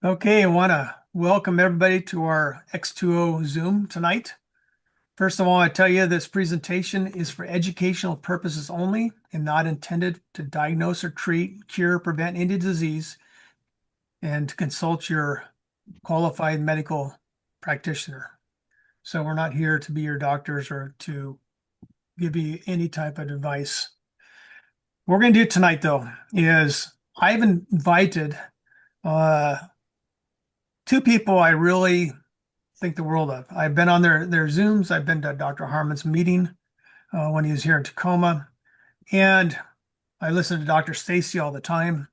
Okay, I want to welcome everybody to our X2O Zoom tonight. First of all, I tell you this presentation is for educational purposes only and not intended to diagnose or treat, cure, or prevent any disease, and to consult your qualified medical practitioner. So we're not here to be your doctors or to give you any type of advice. What we're going to do tonight, though, is I've invited uh, two people I really think the world of. I've been on their Zooms. I've been to Dr. Harmon's meeting when he was here in Tacoma, and I listen to Dr. Staci all the time.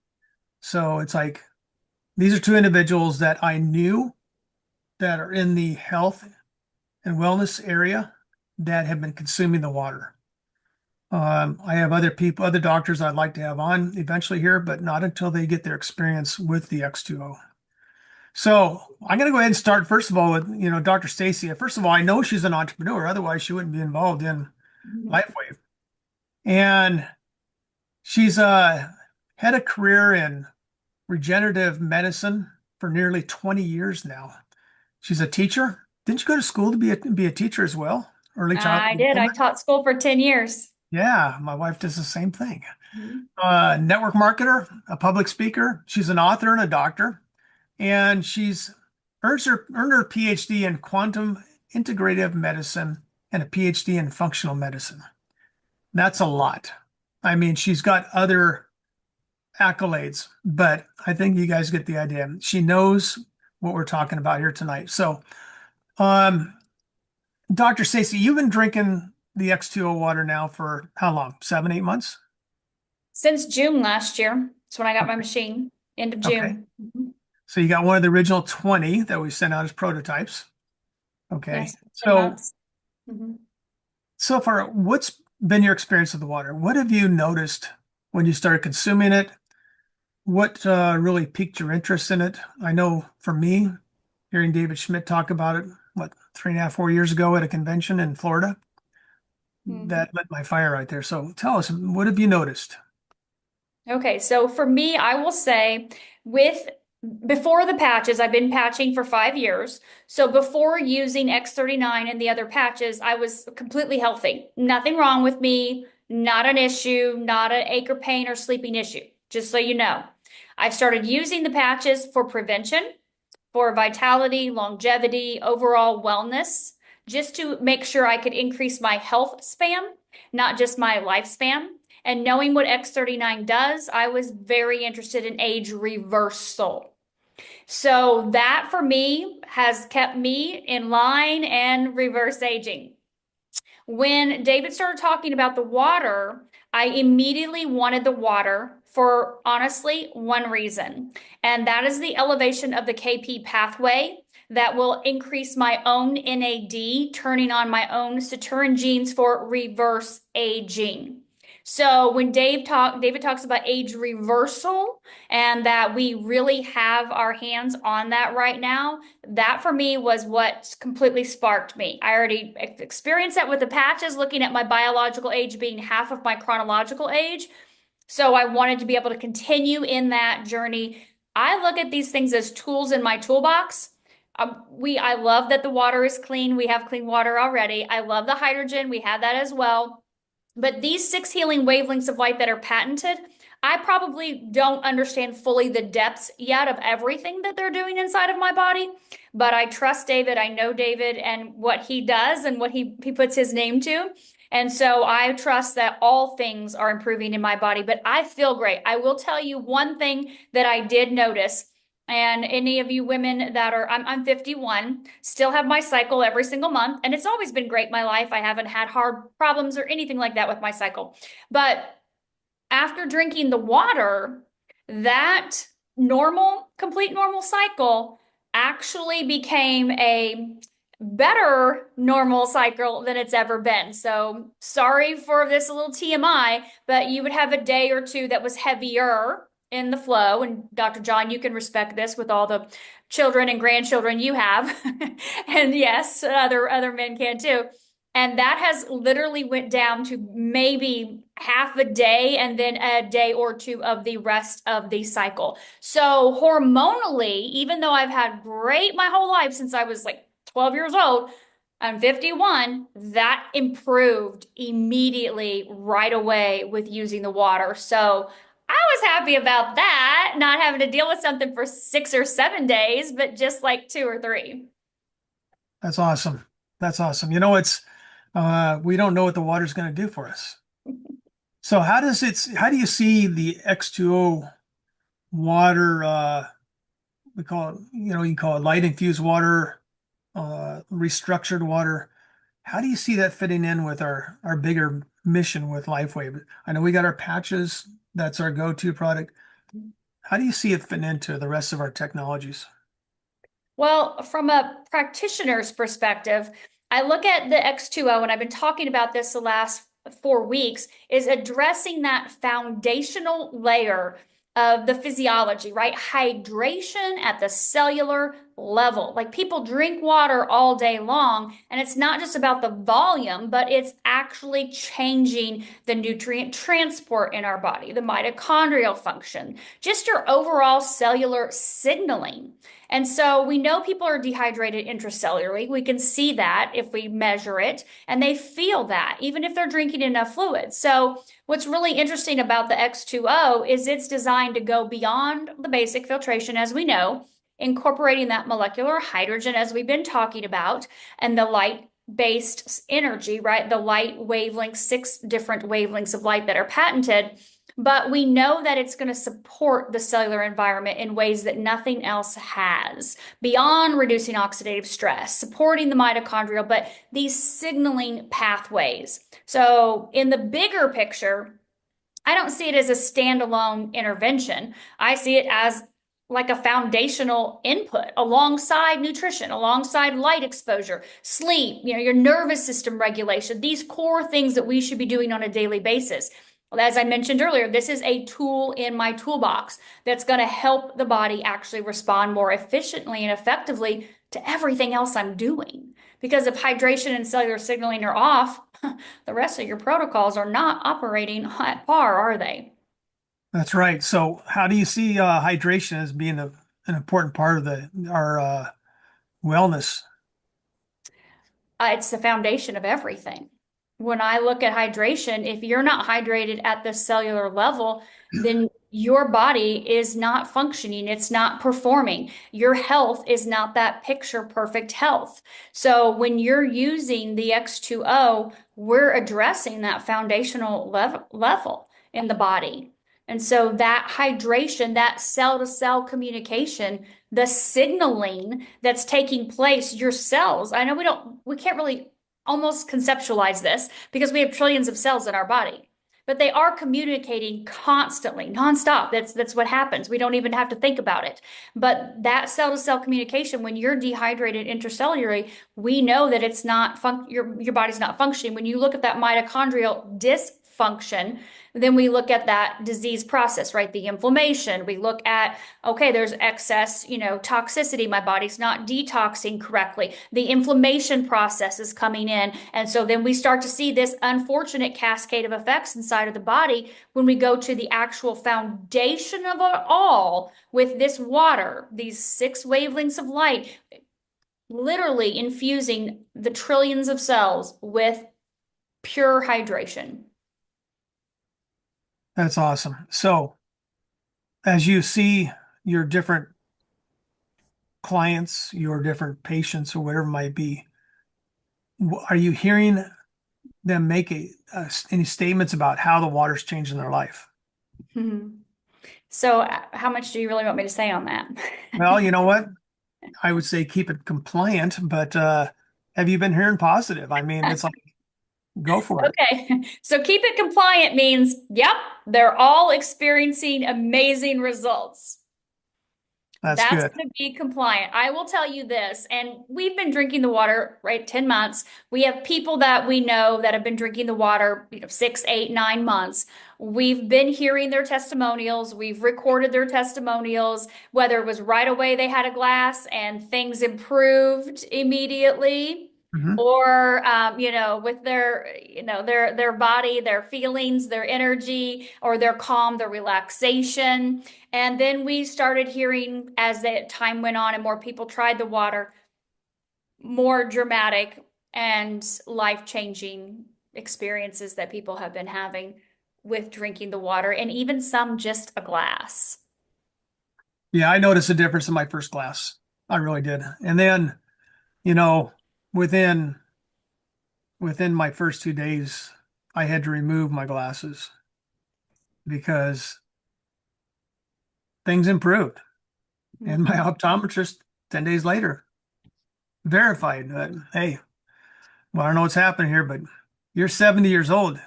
So it's like these are two individuals that I knew that are in the health and wellness area that have been consuming the water. I have other people, other doctors I'd like to have on eventually here, but not until they get their experience with the X2O. So I'm going to go ahead and start first of all with, Dr. Staci. First of all, I know she's an entrepreneur, otherwise she wouldn't be involved in Mhm. LifeWave. And she's had a career in regenerative medicine for nearly 20 years now. She's a teacher. Didn't you go to school to be a teacher as well? Early childhood I did. I development? taught school for 10 years. Yeah, my wife does the same thing. Mhm. Network marketer, a public speaker. She's an author and a doctor. And she's earned her PhD in quantum integrative medicine and a PhD in functional medicine. That's a lot. I mean, she's got other accolades, but I think you guys get the idea. She knows what we're talking about here tonight. So, um, Dr. Staci, you've been drinking the X2O water now for how long? 7, 8 months? Since June last year, that's when I got my machine, end of Okay. June. Mhm. So you got one of the original 20 that we sent out as prototypes. Okay. Yes, 10 So months. Mhm. so far, what's been your experience with the water? What have you noticed when you started consuming it? What really piqued your interest in it? I know for me, hearing David Schmidt talk about it, what, 3.5, 4 years ago at a convention in Florida, Mhm. that lit my fire right there. So tell us, what have you noticed? Okay, so for me, I will say with before the patches, I've been patching for 5 years. So before using X39 and the other patches, I was completely healthy. Nothing wrong with me, not an issue, not an ache or pain or sleeping issue, just so you know. I started using the patches for prevention, for vitality, longevity, overall wellness, just to make sure I could increase my health span, not just my lifespan. And knowing what X39 does, I was very interested in age reversal. So that for me has kept me in line and reverse aging. When David started talking about the water, I immediately wanted the water for honestly one reason, and that is the elevation of the KP pathway that will increase my own NAD, turning on my own Saturn genes for reverse aging. So when David talks about age reversal and that we really have our hands on that right now, that for me was what completely sparked me. I already experienced that with the patches, looking at my biological age being half of my chronological age. So I wanted to be able to continue in that journey. I look at these things as tools in my toolbox. I love that the water is clean. We have clean water already. I love the hydrogen. We have that as well. But these six healing wavelengths of light that are patented, I probably don't understand fully the depths yet of everything that they're doing inside of my body. But I trust David. I know David and what he does and what he puts his name to. And so I trust that all things are improving in my body. But I feel great. I will tell you one thing that I did notice. And any of you women that are, I'm 51, still have my cycle every single month. And it's always been great in my life. I haven't had hard problems or anything like that with my cycle. But after drinking the water, that complete normal cycle actually became a better normal cycle than it's ever been. So sorry for this little TMI, but you would have a day or two that was heavier in the flow. And Dr. John, you can respect this with all the children and grandchildren you have. And yes, other men can too. And that has literally went down to maybe half a day and then a day or two of the rest of the cycle. So hormonally, even though I've had great my whole life since I was like 12 years old, I'm 51, that improved immediately right away with using the water. So I was happy about that, not having to deal with something for 6 or 7 days, but just like 2 or 3. That's awesome. That's awesome. It's we don't know what the water's going to do for us. So how do you see the X2O water we call it, you call it light infused water, restructured water. How do you see that fitting in with our bigger mission with LifeWave? I know we got our patches, that's our go-to product. How do you see it fitting into the rest of our technologies? Well, from a practitioner's perspective, I look at the X2O, and I've been talking about this the last 4 weeks, is addressing that foundational layer of the physiology, right? Hydration at the cellular level. Like people drink water all day long, and it's not just about the volume, but it's actually changing the nutrient transport in our body, the mitochondrial function, just your overall cellular signaling. And so we know people are dehydrated intracellularly. We can see that if we measure it, and they feel that even if they're drinking enough fluid. So what's really interesting about the X2O is it's designed to go beyond the basic filtration, as we know, incorporating that molecular hydrogen, as we've been talking about, and the light based energy, right? The light wavelengths, 6 different wavelengths of light that are patented. But we know that it's going to support the cellular environment in ways that nothing else has, beyond reducing oxidative stress, supporting the mitochondrial, but these signaling pathways. So, in the bigger picture, I don't see it as a standalone intervention. I see it as like a foundational input alongside nutrition, alongside light exposure, sleep, your nervous system regulation, these core things that we should be doing on a daily basis. Well, as I mentioned earlier, this is a tool in my toolbox that's going to help the body actually respond more efficiently and effectively to everything else I'm doing. Because if hydration and cellular signaling are off, the rest of your protocols are not operating at par, are they? That's right. So how do you see hydration as being an important part of our wellness? It's the foundation of everything. When I look at hydration, if you're not hydrated at the cellular level, then your body is not functioning. It's not performing. Your health is not that picture perfect health. So when you're using the X2O, we're addressing that foundational level in the body. And so that hydration, that cell to cell communication, the signaling that's taking place, your cells. I know we can't really almost conceptualize this because we have trillions of cells in our body, but they are communicating constantly, nonstop. That's what happens. We don't even have to think about it. But that cell to cell communication, when you're dehydrated intracellularly, we know that it's not your body's not functioning. When you look at that mitochondrial dysfunction, then we look at that disease process, right? The inflammation. We look at, okay, there's excess, toxicity. My body's not detoxing correctly. The inflammation process is coming in. And so then we start to see this unfortunate cascade of effects inside of the body when we go to the actual foundation of it all with this water, these 6 wavelengths of light, literally infusing the trillions of cells with pure hydration. That's awesome. So as you see your different clients, your different patients, or whatever it might be, are you hearing them make any statements about how the water's changing their life? Mhm. So, how much do you really want me to say on that? Well, you know what? I would say keep it compliant, but have you been hearing positive? I mean, it's like go for it. Okay, so keep it compliant means, yep, they're all experiencing amazing results. That's That's good. going to be compliant. I will tell you this, and we've been drinking the water, right, 10 months. We have people that we know that have been drinking the water, 6, 8, 9 months. We've been hearing their testimonials. We've recorded their testimonials, whether it was right away they had a glass and things improved immediately, Mhm. or with their their body, their feelings, their energy, or their calm, their relaxation. And then we started hearing, as the time went on and more people tried the water, more dramatic and life-changing experiences that people have been having with drinking the water, and even some just a glass. Yeah, I noticed a difference in my first glass. I really did. And then, you know, within within my first 2 days, I had to remove my glasses because things improved. And my Mhm. optometrist 10 days later verified that, hey, well, I don't know what's happening here, but you're 70 years old.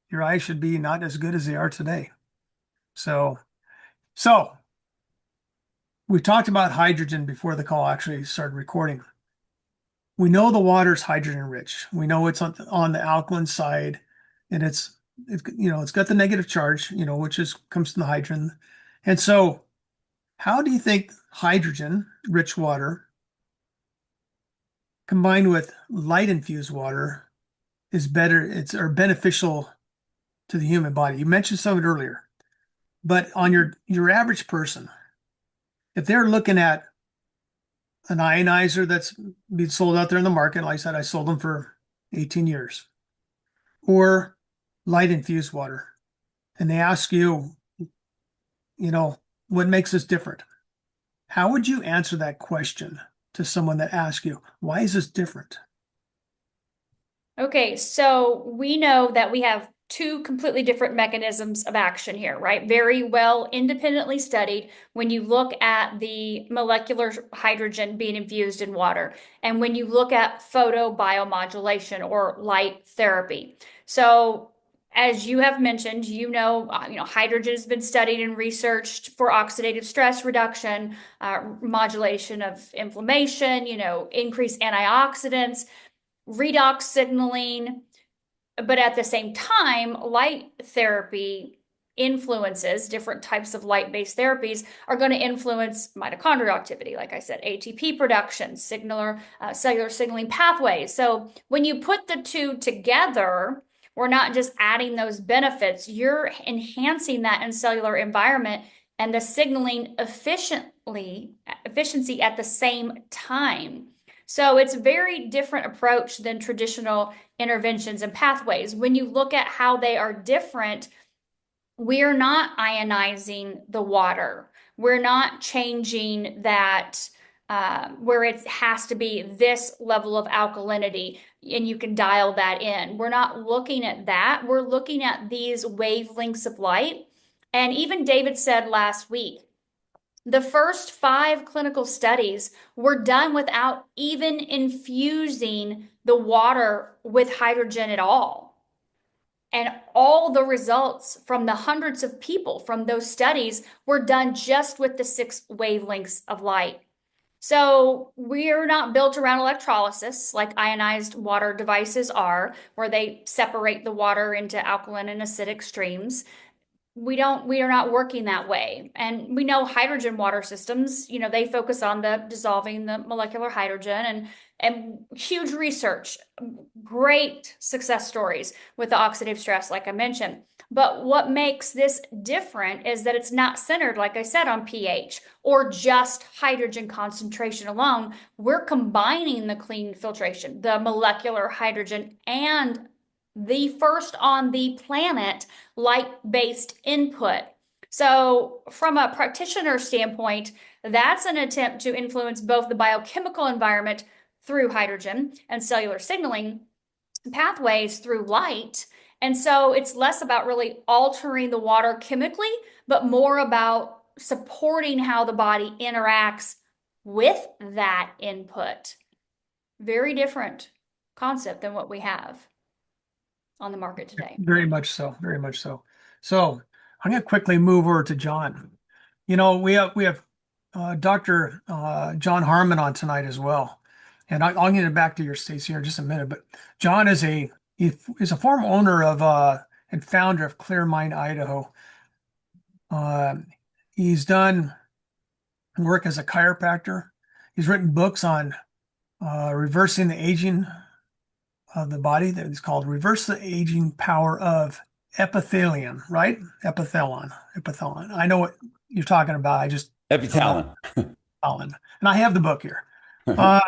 Your eyes should be not as good as they are today. So, so we talked about hydrogen before the call actually started recording. We know the water's hydrogen rich. We know it's on the alkaline side, and it's got the negative charge, which is comes from the hydrogen. And so, how do you think hydrogen rich water combined with light infused water is better? It's or beneficial to the human body. You mentioned some of it earlier, but on your average person, if they're looking at an ionizer that's being sold out there in the market, like I said, I sold them for 18 years, or light infused water, and they ask you, what makes this different? How would you answer that question to someone that asks you, why is this different? Okay, so we know that we have two completely different mechanisms of action here, right? Very well independently studied when you look at the molecular hydrogen being infused in water, and when you look at photobiomodulation or light therapy. So, as you have mentioned, hydrogen has been studied and researched for oxidative stress reduction, modulation of inflammation, increased antioxidants, redox signaling. But at the same time, light therapy influences different types of light-based therapies are going to influence mitochondrial activity, like I said, ATP production, cellular signaling pathways. So when you put the two together, we're not just adding those benefits, you're enhancing that in cellular environment and the signaling efficiency at the same time. So it's a very different approach than traditional interventions and pathways. When you look at how they are different, we're not ionizing the water. We're not changing that where it has to be this level of alkalinity and you can dial that in. We're not looking at that. We're looking at these wavelengths of light. And even David said last week, the first 5 clinical studies were done without even infusing the water with hydrogen at all. And all the results from the hundreds of people from those studies were done just with the 6 wavelengths of light. So we're not built around electrolysis like ionized water devices are, where they separate the water into alkaline and acidic streams. We are not working that way. And we know hydrogen water systems, they focus on the dissolving the molecular hydrogen, and huge research, great success stories with the oxidative stress, like I mentioned. But what makes this different is that it's not centered, like I said, on pH or just hydrogen concentration alone. We're combining the clean filtration, the molecular hydrogen, and the first on the planet light-based input. So, from a practitioner standpoint, that's an attempt to influence both the biochemical environment through hydrogen and cellular signaling pathways through light. And so it's less about really altering the water chemically, but more about supporting how the body interacts with that input. Very different concept than what we have on the market today. Very much so, very much so. So I'm going to quickly move over to Jon. We have Dr. Jon Harmon on tonight as well, and I'll get it back to your Staci here in just a minute. But Jon is a former owner of and founder of Clear Mind, Idaho. Uh, he's done work as a chiropractor. He's written books on reversing the aging of the body that is called reverse the aging power of epithelium, right? Epithelon. I know what you're talking about. I just don't know Epitalon. Colin. And I have the book here. Uh,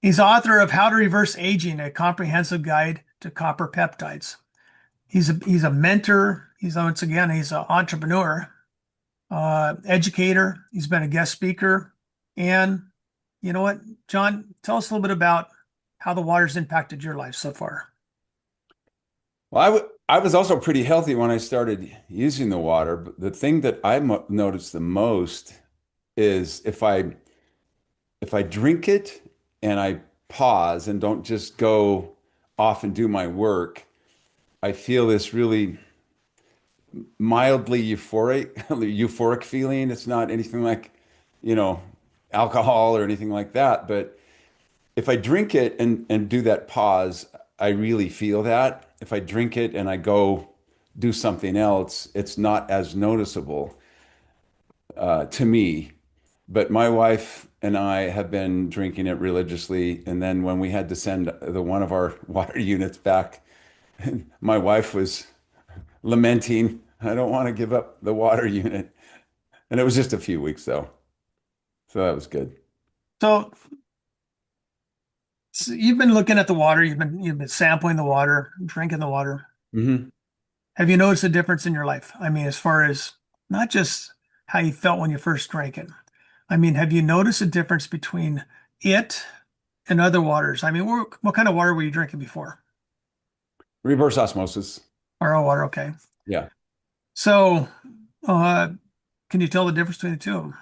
he's author of How to Reverse Aging, a comprehensive guide to copper peptides. He's a mentor. He's an entrepreneur, educator. He's been a guest speaker. And you know what, Jon, tell us a little bit about how the water's impacted your life so far. Well, I was also pretty healthy when I started using the water. But the thing that I mo noticed the most is if I drink it and I pause and don't just go off and do my work, I feel this really mildly euphoric feeling. It's not anything like, you know, alcohol or anything like that. But if I drink it and do that pause, I really feel that. If I drink it and I go do something else, it's not as noticeable to me. But my wife and I have been drinking it religiously. And then when we had to send one of our water units back, my wife was lamenting, I don't want to give up the water unit. And it was just a few weeks though. So that was good. So, so you've been looking at the water, you've been sampling the water, drinking the water. Hmm. Have you noticed a difference in your life? I mean, as far as not just how you felt when you first drank it. I mean, have you noticed a difference between it and other waters? I mean, what kind of water were you drinking before? Reverse osmosis. RO water, okay. Yeah. So, uh, can you tell the difference between the two of them?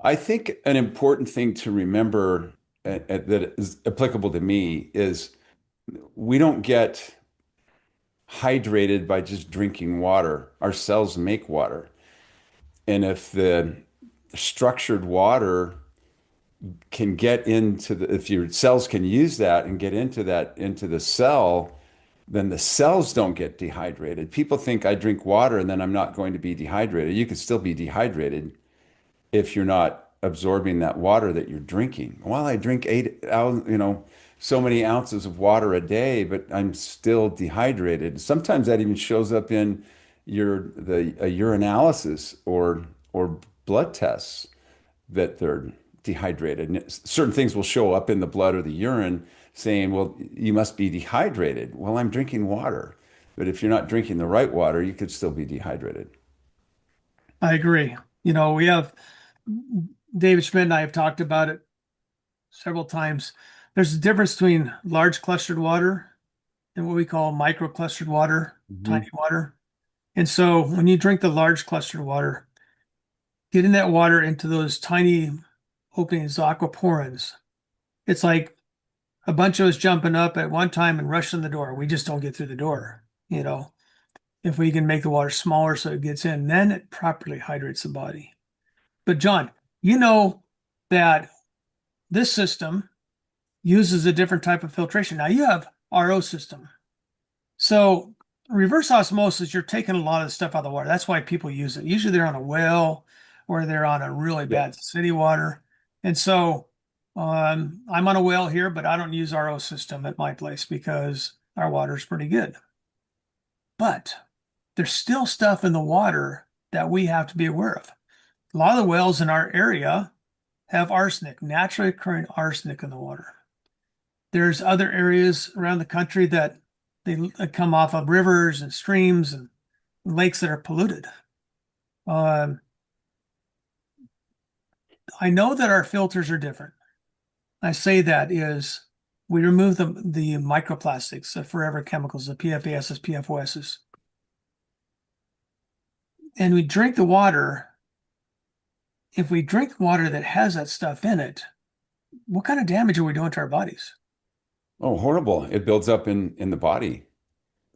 I think an important thing to remember that is applicable to me is we don't get hydrated by just drinking water. Our cells make water. And if the structured water can get into if your cells can use that and get into the cell, then the cells don't get dehydrated. People think I drink water and then I'm not going to be dehydrated. You could still be dehydrated if you're not absorbing that water that you're drinking. Well, I drink 8 ounces, so many ounces of water a day, but I'm still dehydrated. Sometimes that even shows up in the urinalysis or blood tests that they're dehydrated. And certain things will show up in the blood or the urine saying, well, you must be dehydrated. Well, I'm drinking water. But if you're not drinking the right water, you could still be dehydrated. I agree. We have David Schmidt and I have talked about it several times. There's a difference between large clustered water and what we call micro clustered water, tiny Mhm. water. And so when you drink the large clustered water, getting that water into those tiny openings, aquaporins, it's like a bunch of us jumping up at one time and rushing the door. We just don't get through the door. If we can make the water smaller so it gets in, then it properly hydrates the body. But Jon, you know that this system uses a different type of filtration. Now you have RO system. So reverse osmosis, you're taking a lot of the stuff out of the water. That's why people use it. Usually they're on a well or they're on a really Yeah. bad city water. And so I'm on a well here, but I don't use RO system at my place because our water is pretty good. But there's still stuff in the water that we have to be aware of. A lot of the wells in our area have arsenic, naturally occurring arsenic in the water. There's other areas around the country that they come off of rivers and streams and lakes that are polluted. Um, I know that our filters are different. I say that is we remove the microplastics, the forever chemicals, the PFASs, PFOSs, and we drink the water. If we drink water that has that stuff in it, what kind of damage are we doing to our bodies? Oh, horrible. It builds up in the body.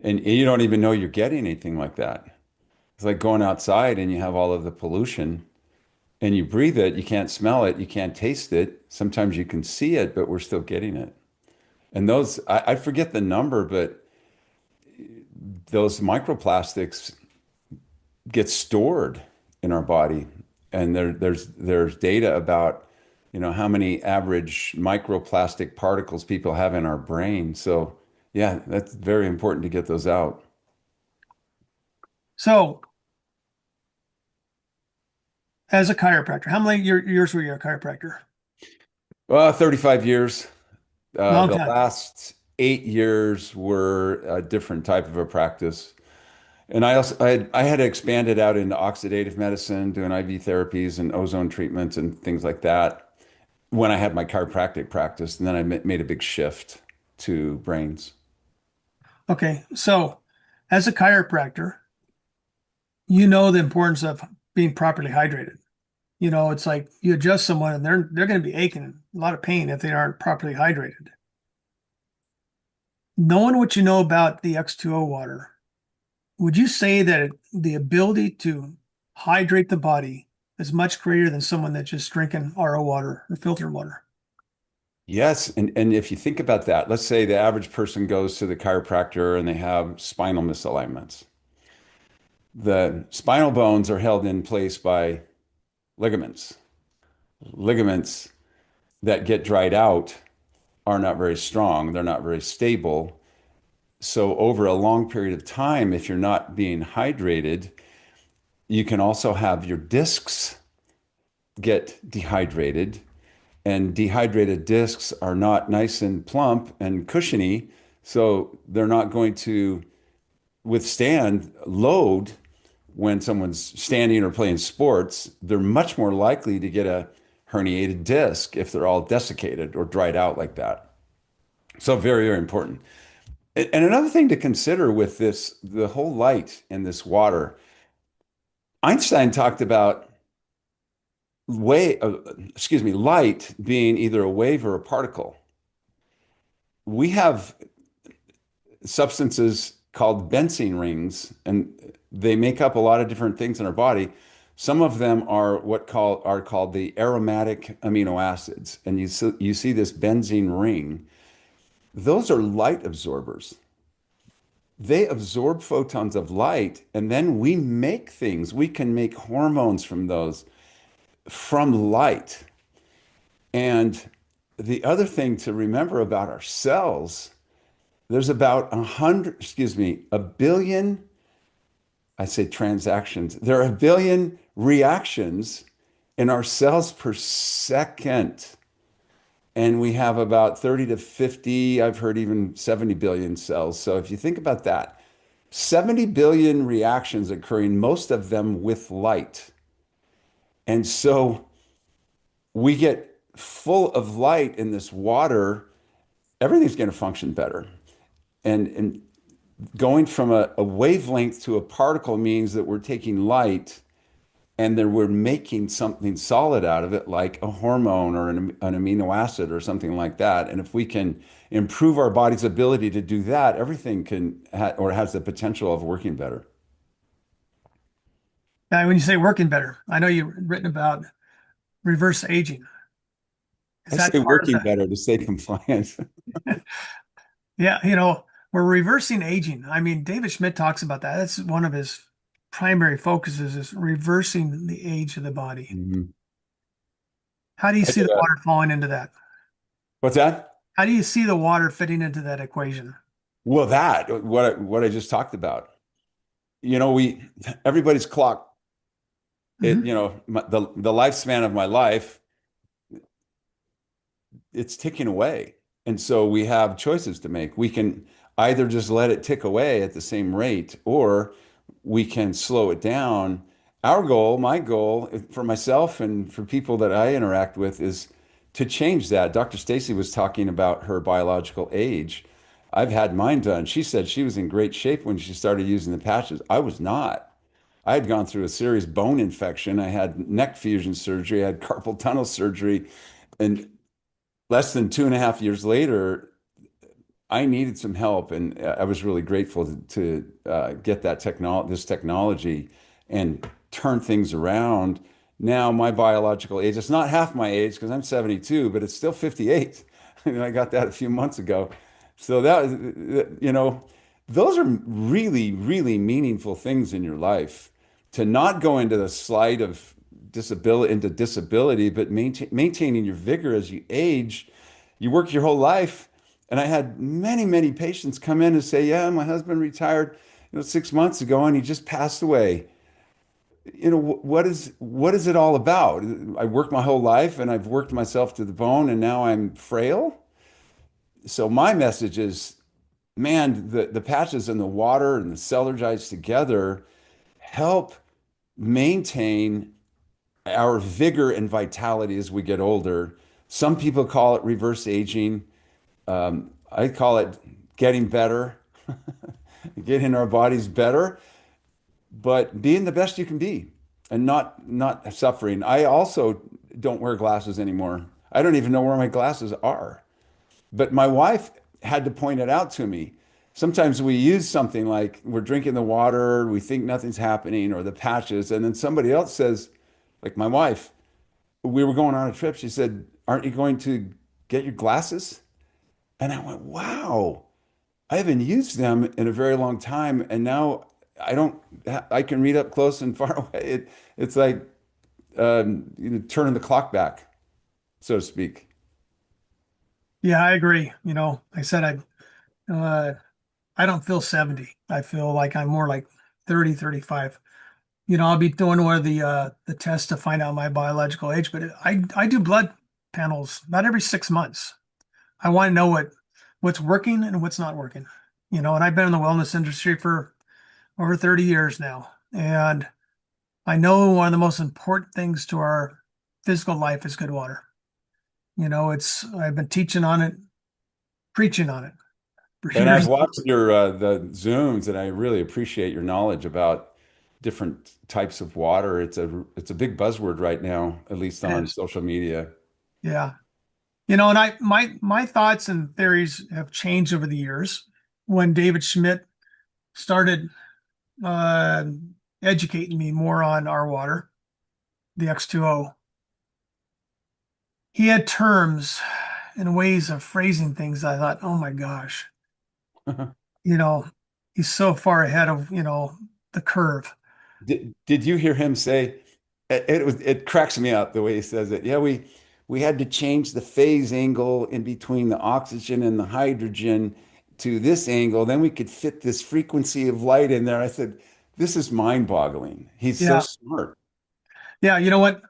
And you don't even know you're getting anything like that. It's like going outside and you have all of the pollution and you breathe it, you can't smell it, you can't taste it. Sometimes you can see it, but we're still getting it. And I forget the number, but those microplastics get stored in our body. And there's data about, how many average microplastic particles people have in our brain. So yeah, that's very important to get those out. So, as a chiropractor, how many years were you a chiropractor? 35 years. Long The time. last 8 years were a different type of a practice. And I had expanded out into oxidative medicine, doing IV therapies and ozone treatments and things like that when I had my chiropractic practice. And then I made a big shift to brains. Okay. So, as a chiropractor, you know the importance of being properly hydrated. It's like you adjust someone and they're going to be aching, a lot of pain if they aren't properly hydrated. Knowing what you know about the X2O water, would you say that the ability to hydrate the body is much greater than someone that's just drinking RO water or filtered water? Yes, and if you think about that, let's say the average person goes to the chiropractor and they have spinal misalignments. The spinal bones are held in place by ligaments. Ligaments that get dried out are not very strong, they're not very stable. So over a long period of time, if you're not being hydrated, you can also have your discs get dehydrated, and dehydrated discs are not nice and plump and cushiony, so they're not going to withstand load when someone's standing or playing sports. They're much more likely to get a herniated disc if they're all desiccated or dried out like that. So very, very important. And another thing to consider with this, the whole light in this water, Einstein talked about light being either a wave or a particle. We have substances called benzene rings, and they make up a lot of different things in our body. Some of them are called the aromatic amino acids, and you see this benzene ring. Those are light absorbers. They absorb photons of light, and then we make things. We can make hormones from those from light. And the other thing to remember about our cells, there's about a billion, I say transactions, there are a billion reactions in our cells per second. And we have about 30 to 50, I've heard even 70 billion cells. So if you think about that, 70 billion reactions occurring, most of them with light. And so we get full of light in this water, everything's going to function better. And going from a wavelength to a particle means that we're taking light and then we're making something solid out of it, like a hormone or an amino acid or something like that. And if we can improve our body's ability to do that, everything has the potential of working better. Now, when you say working better, I know you've written about reverse aging. Is I that say part of working better to stay compliant. Yeah, we're reversing aging. I mean, David Schmidt talks about that. That's one of his primary focuses is reversing the age of the body. Mhm. How do you I see did the water falling into that? What's that? How do you see the water fitting into that equation? Well, what I just talked about. Everybody's clock. Mhm. The lifespan of my life, it's ticking away. And so we have choices to make. We can either just let it tick away at the same rate, or we can slow it down. My goal for myself and for people that I interact with is to change that. Dr. Staci was talking about her biological age. I've had mine done. She said she was in great shape when she started using the patches. I was not. I had gone through a serious bone infection. I had neck fusion surgery. I had carpal tunnel surgery. And less than 2.5 years later, I needed some help, and I was really grateful to get this technology and turn things around. Now my biological age, it's not half my age because I'm 72, but it's still 58. And I got that a few months ago. So those are really, really meaningful things in your life. To not go into the slide of disability, but maintaining your vigor as you age. You work your whole life. And I had many, many patients come in and say, yeah, my husband retired, 6 months ago and he just passed away. What is it all about? I worked my whole life and I've worked myself to the bone and now I'm frail. So my message is, man, the patches and the water and the Cellular together help maintain our vigor and vitality as we get older. Some people call it reverse aging. I call it getting better, getting our bodies better, but being the best you can be and not suffering. I also don't wear glasses anymore. I don't even know where my glasses are. But my wife had to point it out to me. Sometimes we use something like we're drinking the water, we think nothing's happening, or the patches, and then somebody else says, like my wife, we were going on a trip. She said, aren't you going to get your glasses? And I went, wow, I haven't used them in a very long time. And now I don't, I can read up close and far away. It's like turning the clock back, so to speak. Yeah, I agree. Like I said, I don't feel 70. I feel like I'm more like 30, 35. I'll be doing one of the tests to find out my biological age, but I do blood panels about every 6 months. I want to know what's working and what's not working. And I've been in the wellness industry for over 30 years now. And I know one of the most important things to our physical life is good water. I've been teaching on it, preaching on it for And I've years. watched your the Zooms, and I really appreciate your knowledge about different types of water. It's a big buzzword right now, at least It on is. social media. Yeah. And my thoughts and theories have changed over the years. When David Schmidt started uh, educating me more on our water, the X2O, he had terms and ways of phrasing things. I thought, oh my gosh, you know, he's so far ahead of, the curve. Did you hear him say it cracks me up the way he says it. Yeah, we had to change the phase angle in between the oxygen and the hydrogen to this angle. Then we could fit this frequency of light in there. I said, this is mind-boggling. He's so Yeah. smart. Yeah. You know what?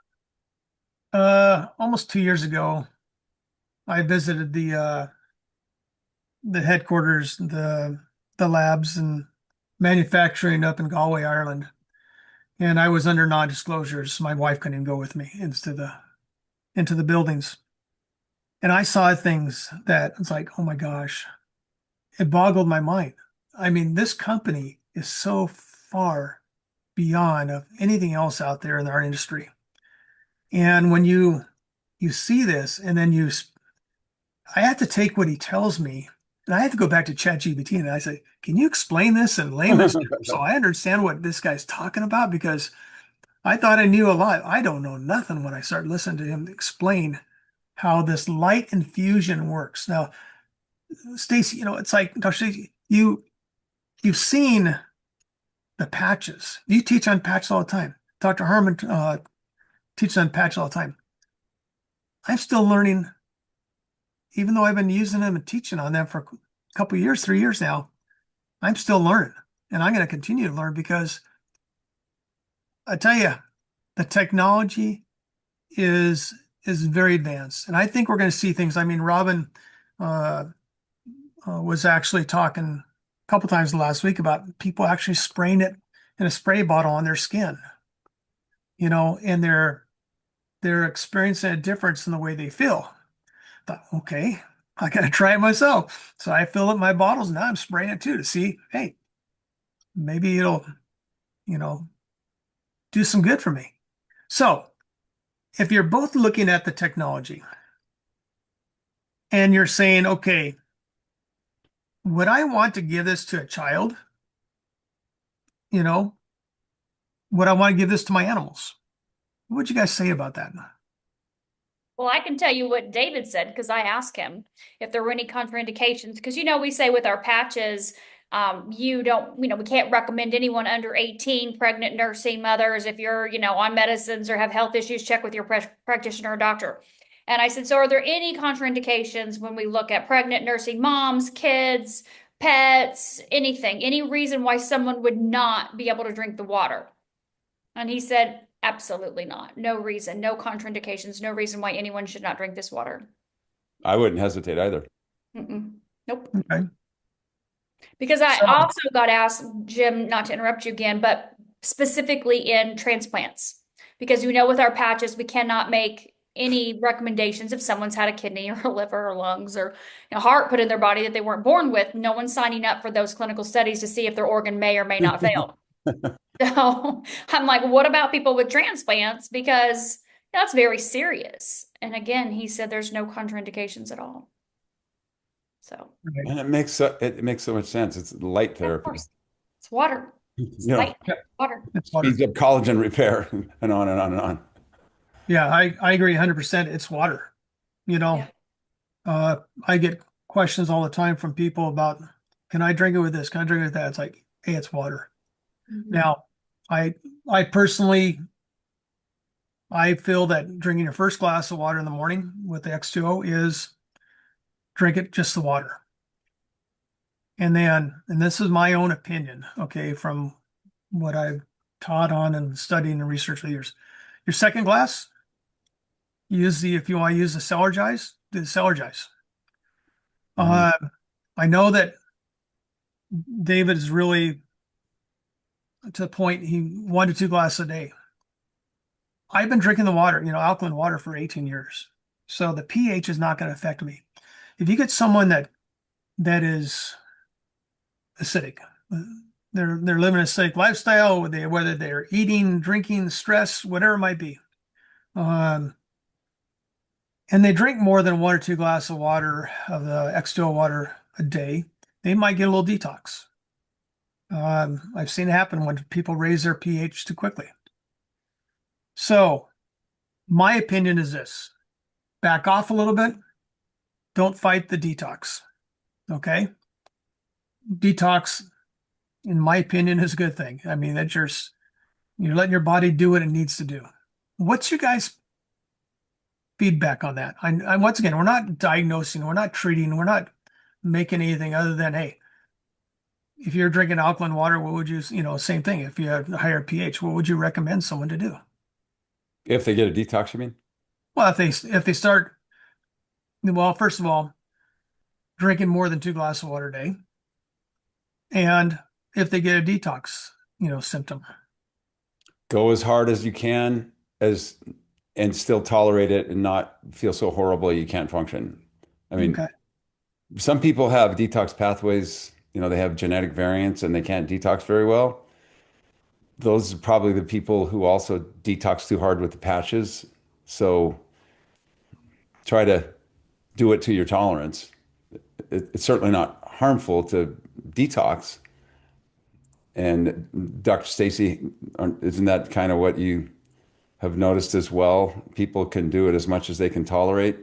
Almost 2 years ago, I visited the headquarters, the labs and manufacturing up in Galway, Ireland. And I was under non-disclosures. My wife couldn't even go with me into the buildings. And I saw things that it's like, oh my gosh, it boggled my mind. I mean, this company is so far beyond of anything else out there in our industry. And when you see this, and then I have to take what he tells me, and I have to go back to ChatGPT and I say, can you explain this in layman's terms so I understand what this guy's talking about? Because I thought I knew a lot. I don't know nothing when I start listening to him explain how this light infusion works. Now, Staci, it's like, Dr. Staci, you've seen the patches. You teach on patches all the time. Dr. Harmon teaches on patches all the time. I'm still learning, even though I've been using them and teaching on them for a couple of years, 3 years now. I'm still learning, and I'm going to continue to learn because I tell you, the technology is very advanced, and I think we're going to see things. I mean, Robin uh, was actually talking a couple times last week about people actually spraying it in a spray bottle on their skin, and they're experiencing a difference in the way they feel. I thought, okay, I got to try it myself. So I fill up my bottles and now I'm spraying it too to see, hey, maybe it'll, you know, do some good for me. So if you're both looking at the technology and you're saying, okay, would I want to give this to a child? You know, would I want to give this to my animals? What would you guys say about that? Well, I can tell you what David said because I asked him if there were any contraindications. Because, we say with our patches, You don't, we can't recommend anyone under 18, pregnant, nursing mothers. If you're, on medicines or have health issues, check with your practitioner or doctor. And I said, so are there any contraindications when we look at pregnant, nursing moms, kids, pets, anything, any reason why someone would not be able to drink the water? And he said, absolutely not. No reason, no contraindications, no reason why anyone should not drink this water. I wouldn't hesitate either. Nope. Okay. Because I So, also got asked, Jim, not to interrupt you again, but specifically in transplants, because with our patches, we cannot make any recommendations if someone's had a kidney or a liver or lungs or heart put in their body that they weren't born with. No one's signing up for those clinical studies to see if their organ may or may not fail. So I'm like, what about people with transplants? Because that's very serious. And again, he said there's no contraindications at all. So, And it makes so much sense. It's light of therapy. course, it's water. It's You know, light water. it's water. speeds up collagen repair and on and on and on. Yeah, I agree 100%. It's water. Yeah. I get questions all the time from people about, can I drink it with this? Can I drink it with that? It's like, hey, it's water. Mhm. Now, I personally, I feel that drinking your first glass of water in the morning with the X2O is drink it just the water. And this is my own opinion, okay, from what I've taught on and studying and research for years. Your second glass, if you want to use the Cellular, do the Cellular. I know that David is really to the point, 1 to 2 glasses a day. I've been drinking the water, alkaline water for 18 years. So the pH is not going to affect me. If you get someone that is acidic, they're living an acidic lifestyle, whether they're eating, drinking, stress, whatever it might be, and they drink more than 1 or 2 glasses of water of the X2O water a day, they might get a little detox. I've seen it happen when people raise their pH too quickly. So my opinion is this: back off a little bit. Don't fight the detox. Okay. Detox, in my opinion, is a good thing. I mean, that you're letting your body do what it needs to do. What's your guys' feedback on that? Once again, we're not diagnosing, we're not treating, we're not making anything other than, hey, if you're drinking alkaline water, what would you, same thing. If you have a higher pH, what would you recommend someone to do? If they get a detox, you mean? Well, if they start, well, first of all, drinking more than 2 glasses of water a day, and if they get a detox, symptom. Go as hard as you can and still tolerate it and not feel so horrible you can't function. I mean, Okay. some people have detox pathways, they have genetic variants and they can't detox very well. Those are probably the people who also detox too hard with the patches. So try to do it to your tolerance. It's certainly not harmful to detox. And Dr. Staci, isn't that kind of what you have noticed as well? People can do it as much as they can tolerate.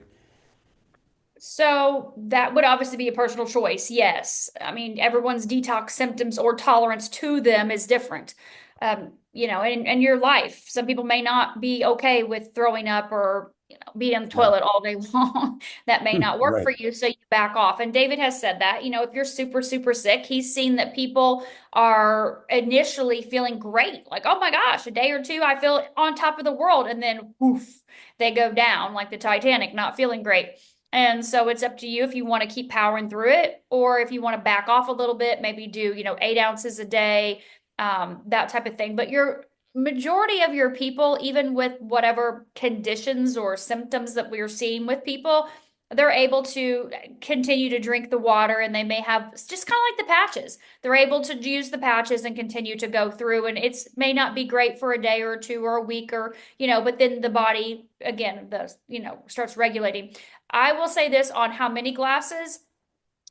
So that would obviously be a personal choice. Yes. I mean, everyone's detox symptoms or tolerance to them is different. In your life, some people may not be okay with throwing up or being on the toilet all day long. That may not work Right. for you, so you back off. And David has said that, if you're super, super sick, he's seen that people are initially feeling great. Like, oh my gosh, a day or two, I feel on top of the world. And then woof, they go down like the Titanic, not feeling great. And so it's up to you if you want to keep powering through it, or if you want to back off a little bit, maybe do, 8 ounces a day, that type of thing. But your majority of your people, even with whatever conditions or symptoms that we're seeing with people, they're able to continue to drink the water, and they may have just kind of like the patches. They're able to use the patches and continue to go through, and it's may not be great for a day or two or a week or, but then the body again, starts regulating. I will say this on how many glasses.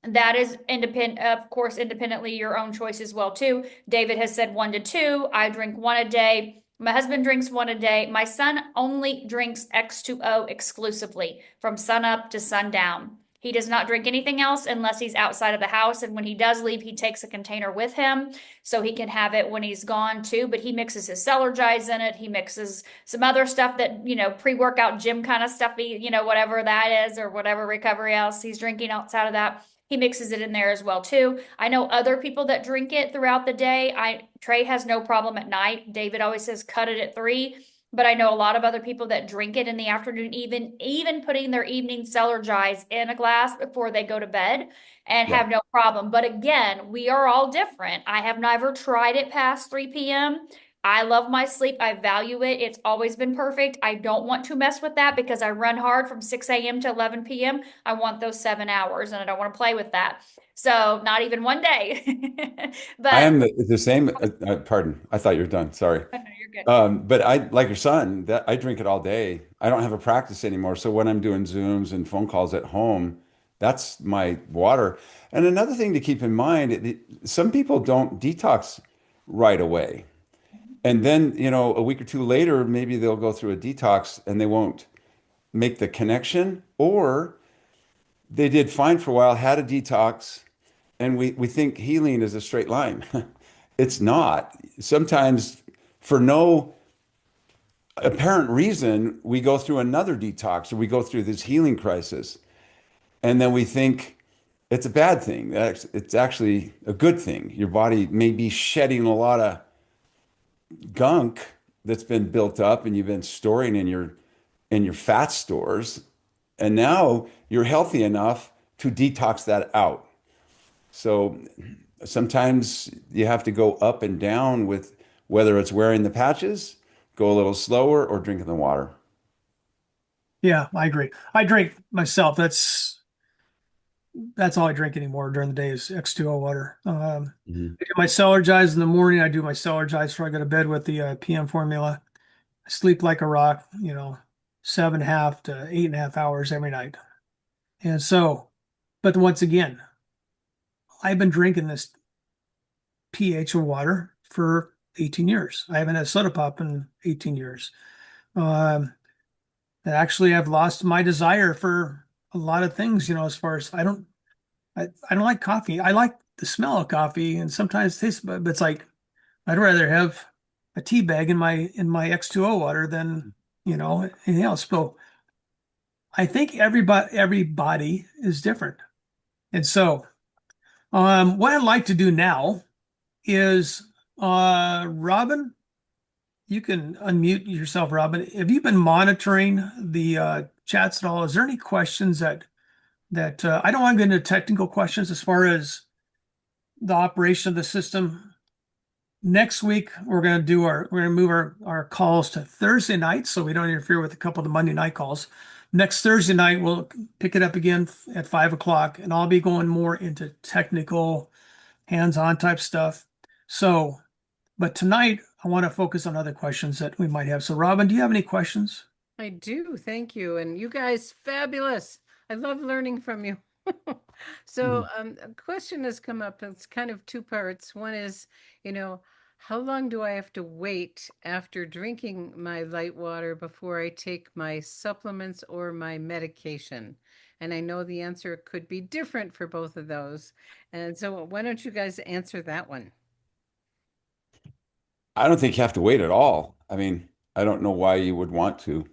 That is independent, of course, independently your own choice as well too. David has said 1 to 2. I drink 1 a day. My husband drinks 1 a day. My son only drinks X2O exclusively from sun up to sundown. He does not drink anything else unless he's outside of the house. And when he does leave, he takes a container with him so he can have it when he's gone too. But he mixes his Cellular in it. He mixes some other stuff that, pre-workout gym kind of stuff, whatever that is, or whatever recovery else he's drinking outside of that. He mixes it in there as well too. I know other people that drink it throughout the day. Trey has no problem at night. David always says cut it at 3. But I know a lot of other people that drink it in the afternoon, even putting their evening Cellular in a glass before they go to bed and Yeah. have no problem. But again, we are all different. I have never tried it past 3 p.m. I love my sleep. I value it. It's always been perfect. I don't want to mess with that because I run hard from 6 a.m. to 11 p.m. I want those 7 hours and I don't want to play with that. So not even one day. I But am the same. Pardon. I thought you were done. Sorry. you're good. But I, like your son, that I drink it all day. I don't have a practice anymore. So when I'm doing Zooms and phone calls at home, that's my water. And another thing to keep in mind, some people don't detox right away. And then, a week or two later, maybe they'll go through a detox and they won't make the connection, or they did fine for a while, had a detox, and we think healing is a straight line. It's not. Sometimes, for no apparent reason, we go through another detox or we go through this healing crisis, and then we think it's a bad thing. It's actually a good thing. Your body may be shedding a lot of gunk that's been built up and you've been storing in your fat stores, and now you're healthy enough to detox that out. So sometimes you have to go up and down with whether it's wearing the patches, go a little slower, or drinking the water. Yeah, I agree. I drink myself. That's all I drink anymore during the day is X2O water. Mhm. I do my Cellular in the morning. I do my Cellular before I go to bed with the PM formula. I sleep like a rock, 7.5 to 8.5 hours every night. And so, but once again, I've been drinking this pH of water for 18 years. I haven't had soda pop in 18 years. Um, Actually, I've lost my desire for a lot of things, as far as I don't like coffee. I like the smell of coffee and sometimes taste, but it's like I'd rather have a tea bag in my X2O water than, anything else. So I think everybody is different. And so what I'd like to do now is Robin, you can unmute yourself, Robin. Have you been monitoring the chats at all? Is there any questions that I don't want to get into technical questions as far as the operation of the system? Next week, we're going to move our calls to Thursday night so we don't interfere with a couple of the Monday night calls. Next Thursday night, we'll pick it up again at 5 o'clock, and I'll be going more into technical, hands-on type stuff. So, but tonight, I want to focus on other questions that we might have. So, Robin, do you have any questions? I do. Thank you. And you guys, fabulous. I love learning from you. So, a question has come up. It's kind of two parts. One is, how long do I have to wait after drinking my light water before I take my supplements or my medication? And I know the answer could be different for both of those. And so why don't you guys answer that one? I don't think you have to wait at all. I mean, I don't know why you would want to.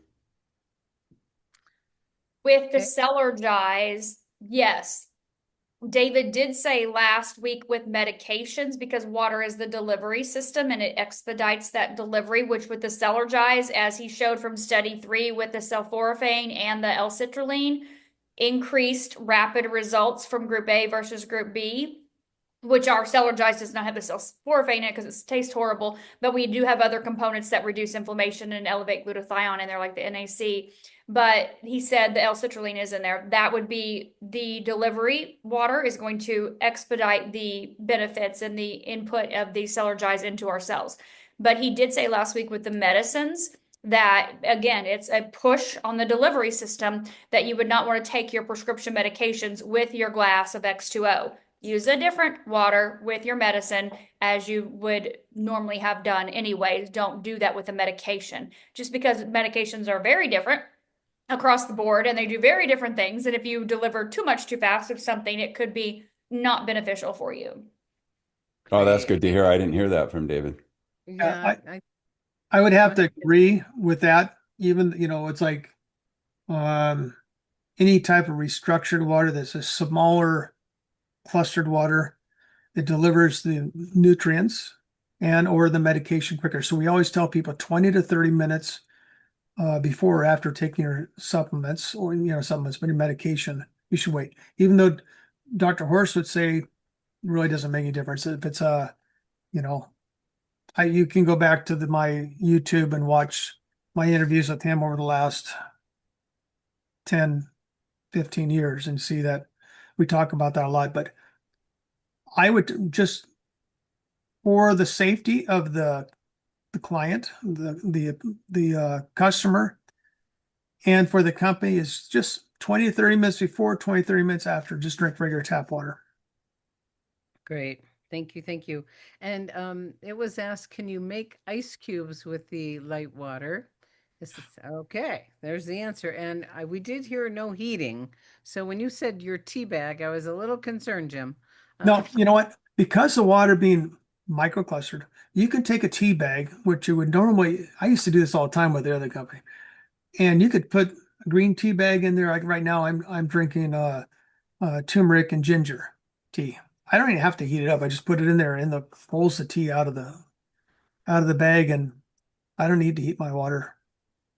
With the Okay. Cellular, yes. David did say last week with medications, because water is the delivery system and it expedites that delivery, which with the Cellular, as he showed from study 3 with the sulforaphane and the L-citrulline, increased rapid results from group A versus group B, which our Cellular does not have the sulforaphane in it because it tastes horrible, but we do have other components that reduce inflammation and elevate glutathione in there, like the NAC. But he said the L-citrulline is in there. That would be the delivery water is going to expedite the benefits and the input of the Cellular into our cells. But he did say last week with the medicines that, again, it's a push on the delivery system that you would not want to take your prescription medications with your glass of X2O. Use a different water with your medicine as you would normally have done anyways. Don't do that with a medication. Just because medications are very different, across the board, and they do very different things. And if you deliver too much too fast of something, it could be not beneficial for you. Oh, that's Great. good to hear. I didn't hear that from David. Yeah, I would go have to ahead. agree with that. Even, it's like um, any type of restructured water that's a smaller clustered water that delivers the nutrients and or the medication quicker. So we always tell people 20 to 30 minutes before or after taking your supplements or, supplements, but your medication, you should wait. Even though Dr. Horst would say it really doesn't make any difference. If it's you know, you can go back to my YouTube and watch my interviews with him over the last 10, 15 years and see that we talk about that a lot. But I would just, for the safety of the client, the customer, and for the company, is just 20 to 30 minutes before, 20 to 30 minutes after, just drink regular tap water. Great. Thank you. Thank you. And it was asked, can you make ice cubes with the light water? Okay, there's the answer. And we did hear no heating. So when you said your tea bag, I was a little concerned, Jim. No, you know what? Because the water being microclustered, you can take a tea bag, which you would normally, I used to do this all the time with the other company, and you could put a green tea bag in there. Like right now, I'm drinking turmeric and ginger tea. I don't even have to heat it up. I just put it in there and the pulls the tea out of the bag, and I don't need to heat my water.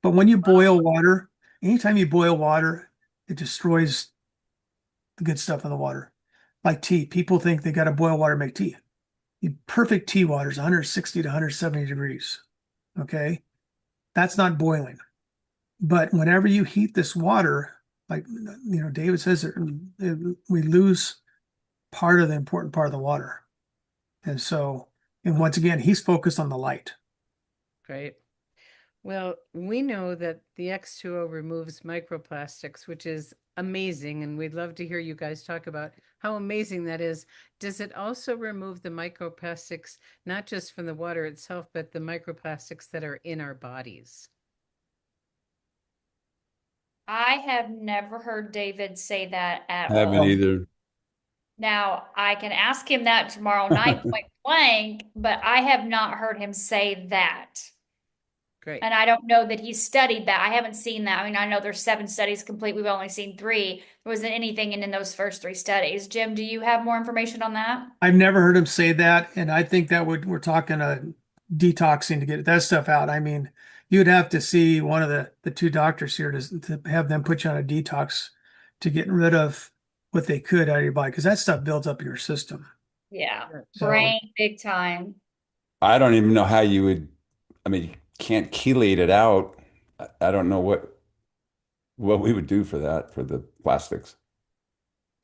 But when you boil water, anytime you boil water, it destroys the good stuff in the water. Like tea, people think they got to boil water to make tea. The perfect tea water is 160 to 170 degrees. Okay, that's not boiling. But whenever you heat this water, like David says, we lose part of the important part of the water. And so, and once again, he's focused on the light. Great. Well, we know that the X2O removes microplastics, which is amazing. And we'd love to hear you guys talk about how amazing that is. Does it also remove the microplastics, not just from the water itself, but the microplastics that are in our bodies? I have never heard David say that at I haven't all. either. Now, I can ask him that tomorrow night, point blank, but I have not heard him say that. Great. And I don't know that he's studied that. I haven't seen that. I mean, I know there's 7 studies complete. We've only seen 3. There wasn't anything in those first 3 studies. Jim, do you have more information on that? I've never heard him say that, and I think that we're talking detoxing to get that stuff out. I mean, you'd have to see one of the 2 doctors here to have them put you on a detox to get rid of what they could out of your body, because that stuff builds up your system. Yeah. So Brain, big time. I don't even know how you would, I mean, you can't chelate it out. I don't know what we would do for that, for the plastics.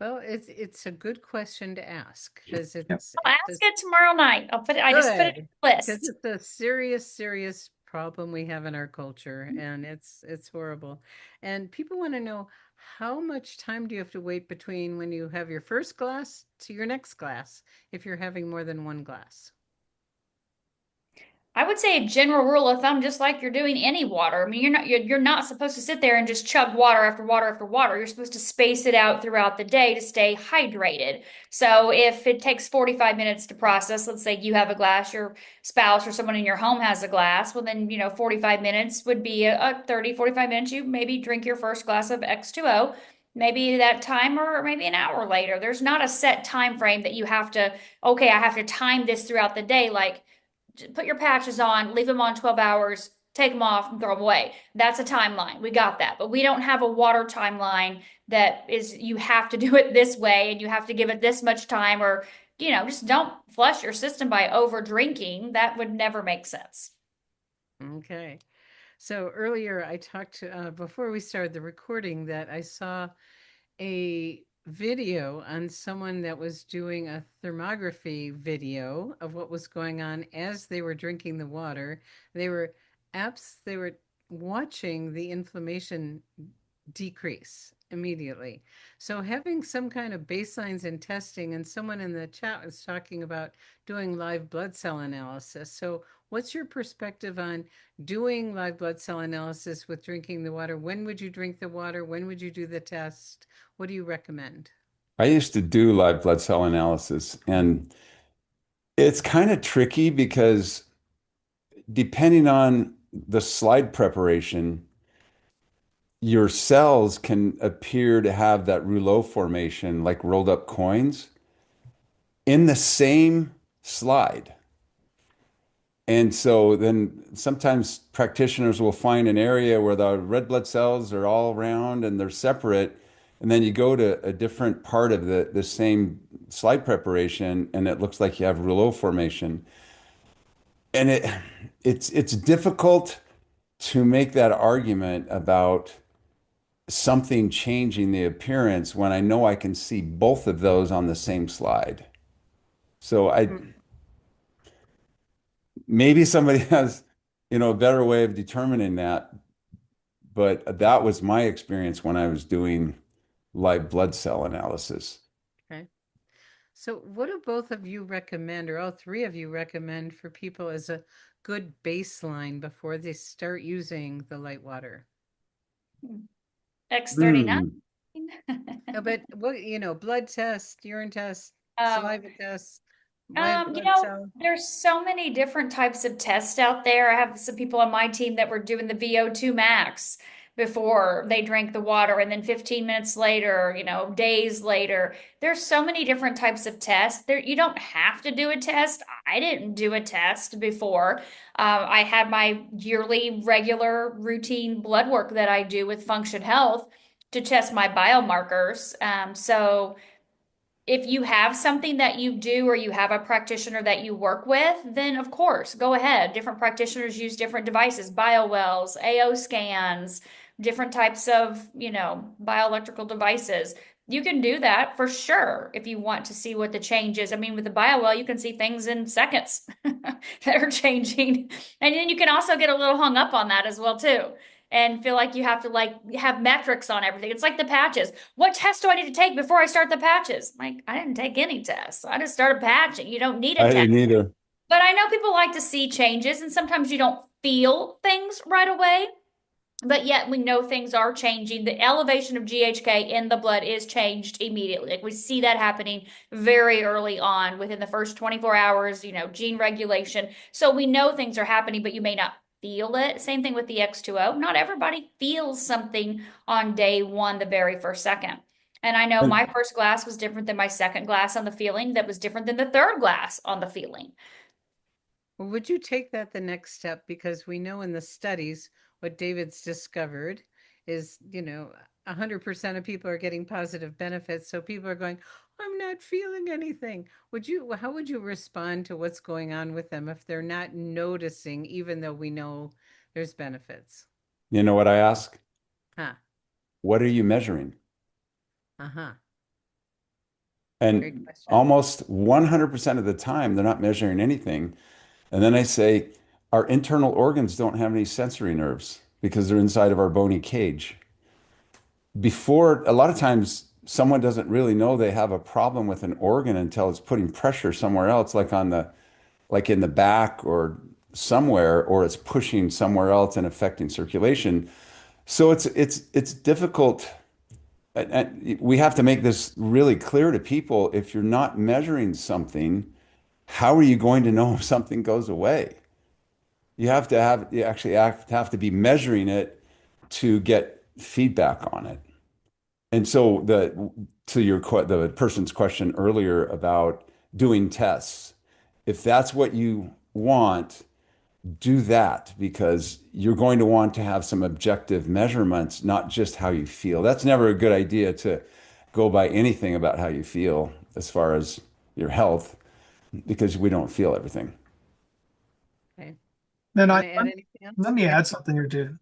Well, it's a good question to ask because Yep. I'll ask it tomorrow night. I just put it good, on the because list. it's a serious, serious problem we have in our culture, and it's horrible. And people want to know, how much time do you have to wait between when you have your first glass to your next glass if you're having more than one glass? I would say a general rule of thumb, just like you're doing any water. I mean, you're not supposed to sit there and just chug water after water after water. You're supposed to space it out throughout the day to stay hydrated. So if it takes 45 minutes to process, let's say you have a glass, your spouse or someone in your home has a glass, well then, 45 minutes would be a 30, 45 minutes. You maybe drink your first glass of X2O. Maybe that time or maybe an hour later. There's not a set time frame that you have to, okay, I have to time this throughout the day. Like, put your patches on, leave them on 12 hours, take them off and throw them away. That's a timeline. We got that. But we don't have a water timeline that is, you have to do it this way and you have to give it this much time, or, just don't flush your system by over drinking. That would never make sense. Okay. So earlier I talked before we started the recording that I saw a video on someone that was doing a thermography video of what was going on as they were drinking the water. They were watching the inflammation decrease immediately. So having some kind of baselines and testing, and someone in the chat was talking about doing live blood cell analysis. So What's your perspective on doing live blood cell analysis with drinking the water? When would you drink the water? When would you do the test? What do you recommend? I used to do live blood cell analysis, and it's kind of tricky because depending on the slide preparation, your cells can appear to have that rouleau formation, like rolled up coins, in the same slide. And so then sometimes practitioners will find an area where the red blood cells are all around and they're separate. And then you go to a different part of the same slide preparation and it looks like you have rouleau formation. And it's difficult to make that argument about something changing the appearance when I know I can see both of those on the same slide. So maybe somebody has, a better way of determining that, but that was my experience when I was doing live blood cell analysis. Okay. So what do both of you recommend, or all three of you recommend, for people as a good baseline before they start using the light water? X39. No, but what, blood test, urine test, saliva test, There's so many different types of tests out there. I have some people on my team that were doing the VO2 max before they drank the water, and then 15 minutes later, days later. There's so many different types of tests. You don't have to do a test. I didn't do a test before. I had my yearly, regular, routine blood work that I do with Function Health to test my biomarkers. So if you have something that you do or you have a practitioner that you work with, then of course, go ahead. Different practitioners use different devices, biowells, AO scans, different types of, bioelectrical devices. You can do that for sure if you want to see what the change is. I mean, with the biowell, you can see things in seconds that are changing. And then you can also get a little hung up on that as well, too, and feel like you have to have metrics on everything. It's like the patches. What test do I need to take before I start the patches? Like, I didn't take any tests. I just started patching. You don't need a I test. didn't either. But I know people like to see changes, and sometimes you don't feel things right away. But yet we know things are changing. The elevation of GHK in the blood is changed immediately. Like, we see that happening very early on within the first 24 hours, gene regulation. So we know things are happening, but you may not feel it. Same thing with the X2O. Not everybody feels something on day one, the very first second. And I know my first glass was different than my second glass on the feeling, that was different than the third glass on the feeling. Well, would you take that the next step? Because we know in the studies, what David's discovered is, 100% of people are getting positive benefits. So people are going, I'm not feeling anything. How would you respond to what's going on with them if they're not noticing, even though we know there's benefits? You know what I ask? Huh. What are you measuring? Uh-huh. And almost 100% of the time, they're not measuring anything. And then I say, our internal organs don't have any sensory nerves because they're inside of our bony cage. A lot of times, someone doesn't really know they have a problem with an organ until it's putting pressure somewhere else, like in the back or somewhere, or it's pushing somewhere else and affecting circulation. So it's difficult. And we have to make this really clear to people. If you're not measuring something, how are you going to know if something goes away? You actually have to be measuring it to get feedback on it. And so the person's question earlier about doing tests, if that's what you want, do that, because you're going to want to have some objective measurements, not just how you feel. That's never a good idea to go by anything about how you feel as far as your health, because we don't feel everything. Okay. Then Let me add something here too.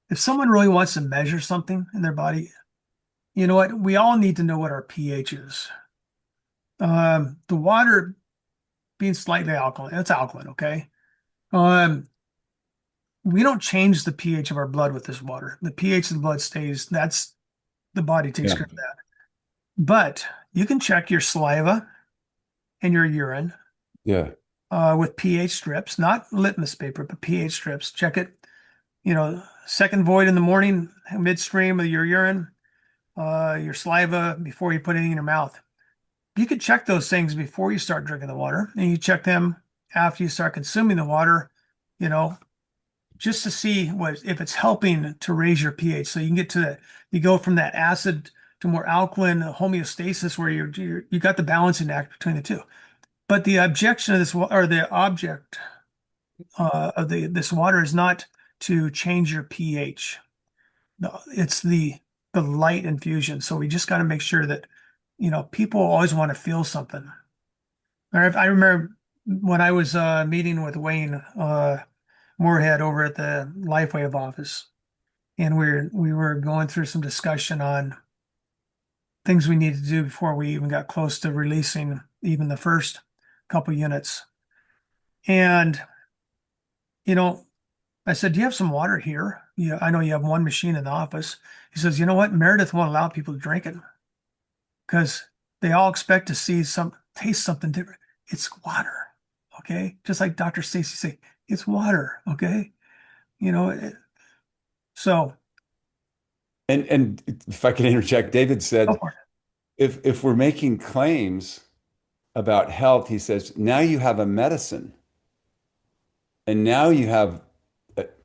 If someone really wants to measure something in their body, you know what? We all need to know what our pH is. The water being slightly alkaline, it's alkaline, okay? We don't change the pH of our blood with this water. The pH of the blood stays. That's the body takes care of that. But you can check your saliva and your urine. Yeah. with pH strips, not litmus paper, but pH strips. Check it, second void in the morning, midstream of your urine, your saliva before you put anything in your mouth. You could check those things before you start drinking the water, and you check them after you start consuming the water, just to see if it's helping to raise your pH. So you can get you go from that acid to more alkaline homeostasis where you got the balancing act between the two. But the objection of this, or the object of this water, is not to change your pH. No, it's the light infusion. So we just got to make sure that, people always want to feel something. I remember when I was meeting with Wayne Moorhead over at the LifeWave office, and we were going through some discussion on things we needed to do before we even got close to releasing even the first couple units. And, I said, "Do you have some water here? Yeah, I know you have one machine in the office." He says, "You know what? Meredith won't allow people to drink it because they all expect to taste something different. It's water, okay? Just like Dr. Staci say, it's water, okay? So." And if I can interject, David Go said, for it. if we're making claims about health, he says, now you have a medicine, and now you have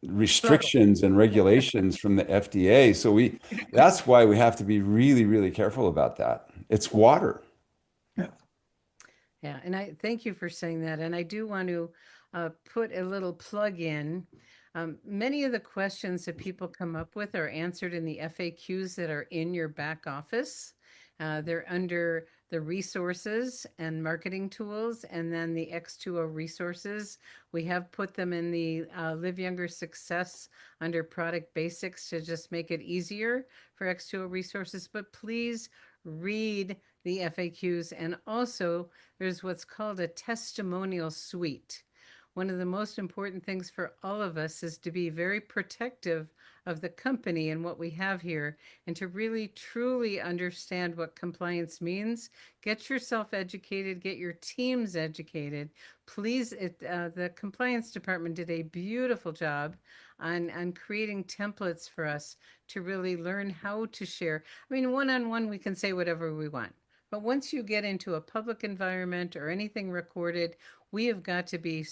restrictions and regulations from the FDA. So that's why we have to be really, really careful about that. It's water. Yeah. Yeah, and I thank you for saying that. And I do want to put a little plug in. Many of the questions that people come up with are answered in the FAQs that are in your back office. They're under the resources and marketing tools, and then the X2O resources. We have put them in the Live Younger Success under product basics to just make it easier for X2O resources. But please read the FAQs. And also, there's what's called a testimonial suite. One of the most important things for all of us is to be very protective of the company and what we have here, and to really truly understand what compliance means. Get yourself educated, get your teams educated. Please, the compliance department did a beautiful job on creating templates for us to really learn how to share. I mean, one-on-one, we can say whatever we want. But once you get into a public environment or anything recorded, we have got to be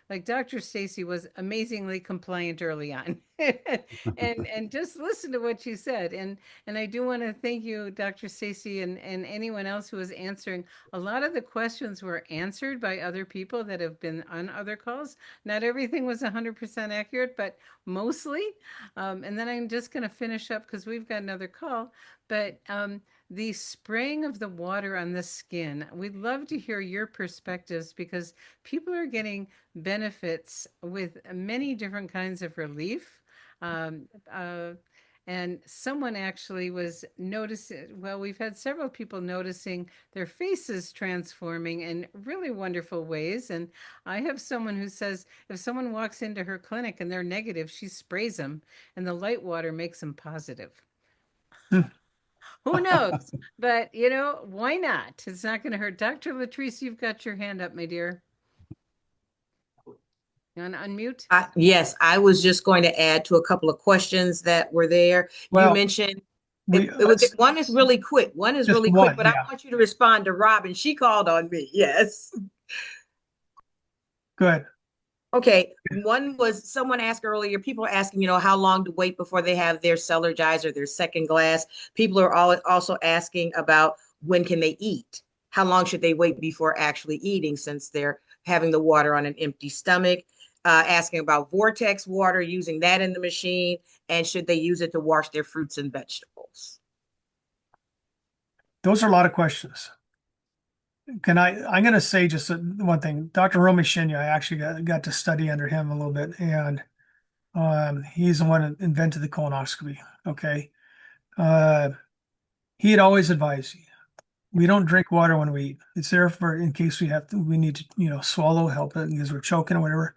like Dr. Staci was amazingly compliant early on. and just listen to what she said. And I do want to thank you, Dr. Staci, and anyone else who was answering. A lot of the questions were answered by other people that have been on other calls. Not everything was 100% accurate, but mostly. And then I'm just going to finish up because we've got another call. But the spraying of the water on the skin, we'd love to hear your perspectives, because people are getting benefits with many different kinds of relief. And someone actually was noticing, well, we've had several people noticing their faces transforming in really wonderful ways. And I have someone who says if someone walks into her clinic and they're negative, she sprays them, and the light water makes them positive. Who knows? But, why not? It's not going to hurt. Dr. Latrice, you've got your hand up, my dear. You want to unmute? Yes, I was just going to add to a couple of questions that were there. Well, you mentioned one is really quick. One is really quick, but yeah. I want you to respond to Robin. She called on me. Yes. Good. Okay. One was someone asked earlier, people are asking, how long to wait before they have their cellar jars or their second glass. People are also asking about when can they eat? How long should they wait before actually eating, since they're having the water on an empty stomach? Asking about vortex water, using that in the machine, and should they use it to wash their fruits and vegetables? Those are a lot of questions. I'm going to say just one thing. Dr. Romy Shinya, I actually got to study under him a little bit, and he's the one that invented the colonoscopy. Okay. He had always advised you, we don't drink water when we eat. It's there for in case we need to, swallow, help it because we're choking or whatever.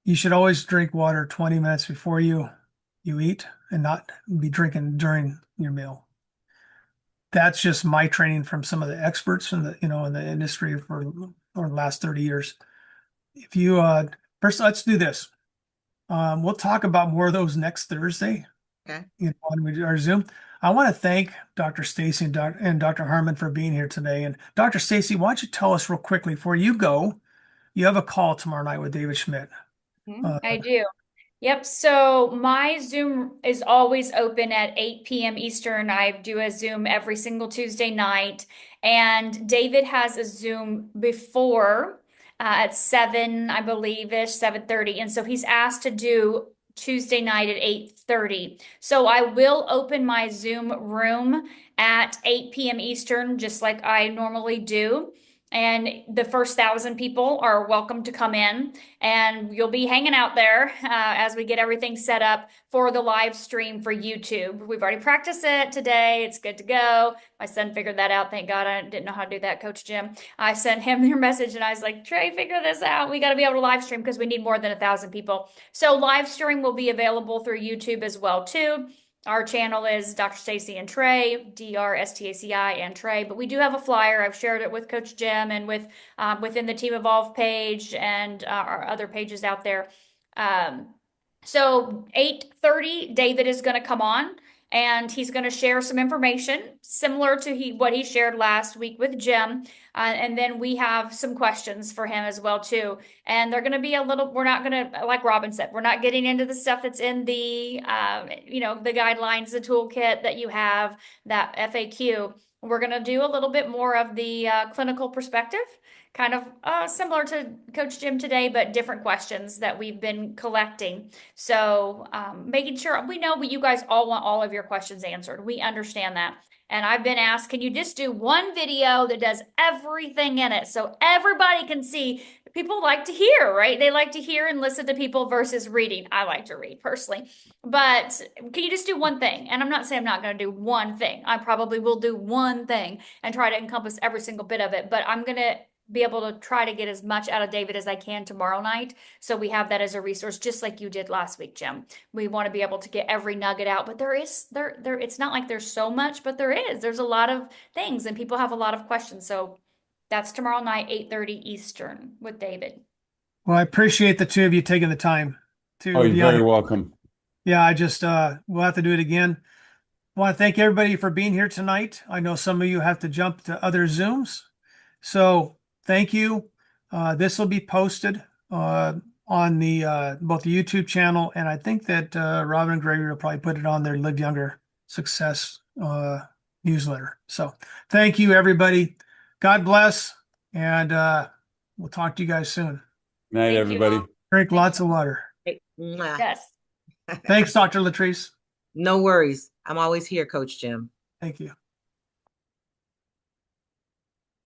You should always drink water 20 minutes before you eat, and not be drinking during your meal. that's just my training from some of the experts in the, in the industry for the last 30 years. If you, first, let's do this. We'll talk about more of those next Thursday. Okay. On our Zoom. I want to thank Dr. Staci and Dr. Harmon for being here today. And Dr. Staci, why don't you tell us real quickly before you go, you have a call tomorrow night with David Schmidt. I do. Yep. So my Zoom is always open at 8 p.m. Eastern. I do a Zoom every single Tuesday night. And David has a Zoom before at 7, I believe ish, 7:30. And so he's asked to do Tuesday night at 8:30. So I will open my Zoom room at 8 p.m. Eastern, just like I normally do. And the first 1,000 people are welcome to come in, and you'll be hanging out there as we get everything set up for the live stream for YouTube. We've already practiced it today. It's good to go. My son figured that out. Thank God. I didn't know how to do that, Coach Jim. I sent him your message and I was like, Trey, figure this out. We got to be able to live stream because we need more than 1,000 people. So live stream will be available through YouTube as well too. Our channel is Dr. Staci and Trey, DrStaci and Trey, but we do have a flyer. I've shared it with Coach Jim and with within the Team Evolve page and our other pages out there. So 8:30, David is going to come on and he's going to share some information similar to what he shared last week with Jim. And then we have some questions for him as well too. And they're going to be we're not going to, like Robin said, we're not getting into the stuff that's in the, the guidelines, the toolkit that you have, that FAQ. We're going to do a little bit more of the clinical perspective, kind of similar to Coach Jim today, but different questions that we've been collecting. So making sure we know you guys all want all of your questions answered. We understand that. And I've been asked, can you just do one video that does everything in it so everybody can see? People like to hear, right? They like to hear and listen to people versus reading. I like to read personally. But can you just do one thing? And I'm not saying I'm not going to do one thing. I probably will do one thing and try to encompass every single bit of it. But I'm going to be able to try to get as much out of David as I can tomorrow night. So we have that as a resource, just like you did last week, Jim. We want to be able to get every nugget out, but it's not like there's so much, but there's a lot of things and people have a lot of questions. So that's tomorrow night, 8:30 Eastern with David. Well, I appreciate the two of you taking the time to. Oh, you're very welcome. Yeah, I just, we'll have to do it again. I want to thank everybody for being here tonight. I know some of you have to jump to other Zooms. So thank you. This will be posted on the both the YouTube channel, and I think that Robin and Gregory will probably put it on their Live Younger Success newsletter. So thank you, everybody. God bless, and we'll talk to you guys soon. Night, everybody. Drink lots of water. Yes. Thanks, Dr. Latrice. No worries. I'm always here, Coach Jim. Thank you.